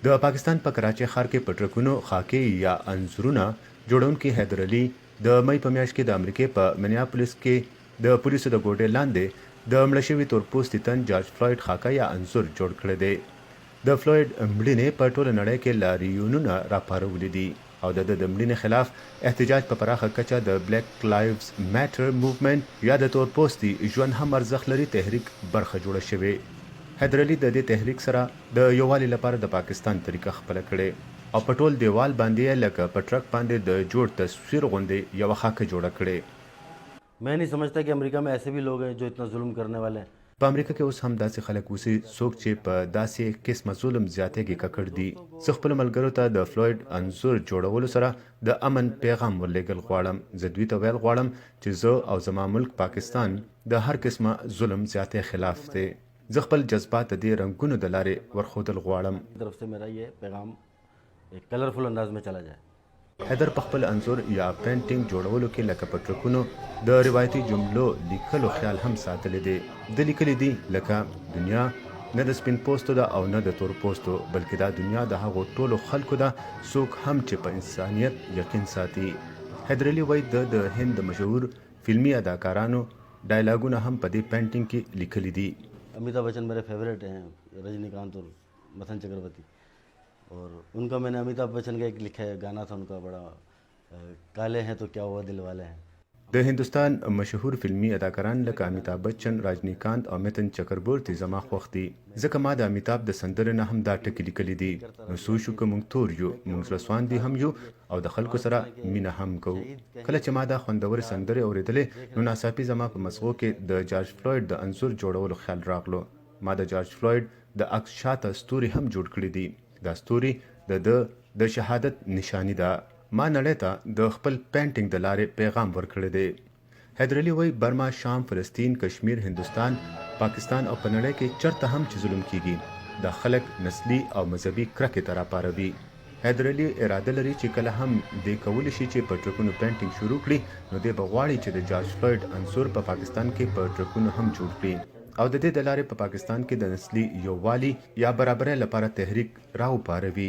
د پاکستان په کراچۍ ښار کې په ټرکونو خاکې یا انځورونه جوړونکي حیدر علي د مئی په میاشت کې د امریکې په منیاپولیس کې د پولیسو د ګوډې لاندې د مړه شوي تورپوستي تن جارج فلوید خاکه یا انځور جوړ کړی دی. د فلوید مړینې په ټوله نړۍ کې لاریونونه راپارولي دي او د مړینې خلاف احتجاج په پراخه کچه د بلیک لایوز میټر موومنټ یا د تورپوستي ژوند هم ارزښت لري تحریک برخه جوړه شوې. حیدر علي د دې تحریک سره د یووالي لپاره د پاکستان طریقه خپله کړې او په ټول دیوال باندې یې لکه په ټرک باندې د جوړ تصویر غوندې یوه خاکه جوړه کړې. मैं नहीं समझता कि अमेरिका में ऐसे भी लोग हैं जो इतना जुल्म करने वाले हैं. په امریکا کې اوس هم داسې خلک اوسي څوک چې په داسې قسمه ظلم زیاتېږي ککړ دي. زه خپلو ملګرو ته د فلوید انځور جوړولو سره د امن پیغام ورلېږل غواړم. زه دوی ته ویل غواړم چې زه او زما ملک پاکستان د هر قسمه ظلم زیاتې خلاف دی. زه خپل جذبات د دې رنګونو د لارې ورښودل غواړم. طرف से मेरा ये पैगाम एक कलरफुल अंदाज में चला जाए. حیدر په خپل انځور یا پینټینګ جوړولو کې لکه په ټرکونو د روایتي جملو لیکلو خیال هم ساتلی دی. د لیکلي دي لکه دنیا نه د سپین پوستو ده او نه د تور پوستو، بلکې دا دنیا د هغو ټولو خلکو ده څوک هم چې په انسانیت یقین ساتي. حیدر علي وایي د هند د مشهور فلمي اداکارانو ډایلاګونه هم په دې پینټینګ کې لیکلي دي. अमिताभ बच्चन मेरे फेवरेट हैं, रजनीकांत और मथन चक्रवर्ती, और उनका मैंने अमिताभ बच्चन का एक लिखा है गाना था उनका बड़ा, काले हैं तो क्या हुआ दिल वाले हैं. د هندوستان مشهور فلمي اداکاران لکه امیتاب بچن، راجنیکانت او متن چکربورتی زما خوښ دي، ځکه ما د امیتاب د سندرې نه هم دا ټکي لیکلي دي. نو څو شو که موږ تور یو، موږ زړه سواندي هم یو او د خلکو سره مینه هم کوو. کله چې ما دا خوندورې سندرې اورېدلې نو ناڅاپي زما په مزغو کې د جارج فلوید د انځور جوړولو خیال راغلو. ما د جارج فلوید د عکس شاته ستوري هم جوړ کړي دي. دا ستوري د شهادت نشانی ده. ما نړۍ ته د خپل پینټینګ د لارې پیغام ورکړی دی. حیدر علي وایي برما، شام، فلسطین، کشمیر، هندوستان، پاکستان او په نړۍ کې چرته هم چې ظلم کیږي دا خلک نسلي او مذهبي کرکې ته راپاروي. حیدر علي اراده لري چې کله هم دې کولی شي چې په ټرکونو پینټینګ شروع کړي نو دی به غواړي چې د جارج فلوید انځور په پاکستان کې په ټرکونو هم جوړ کړي او د دې د لارې په پاکستان کې د نسلي یووالي یا برابرۍ لپاره تحریک راوپاروي.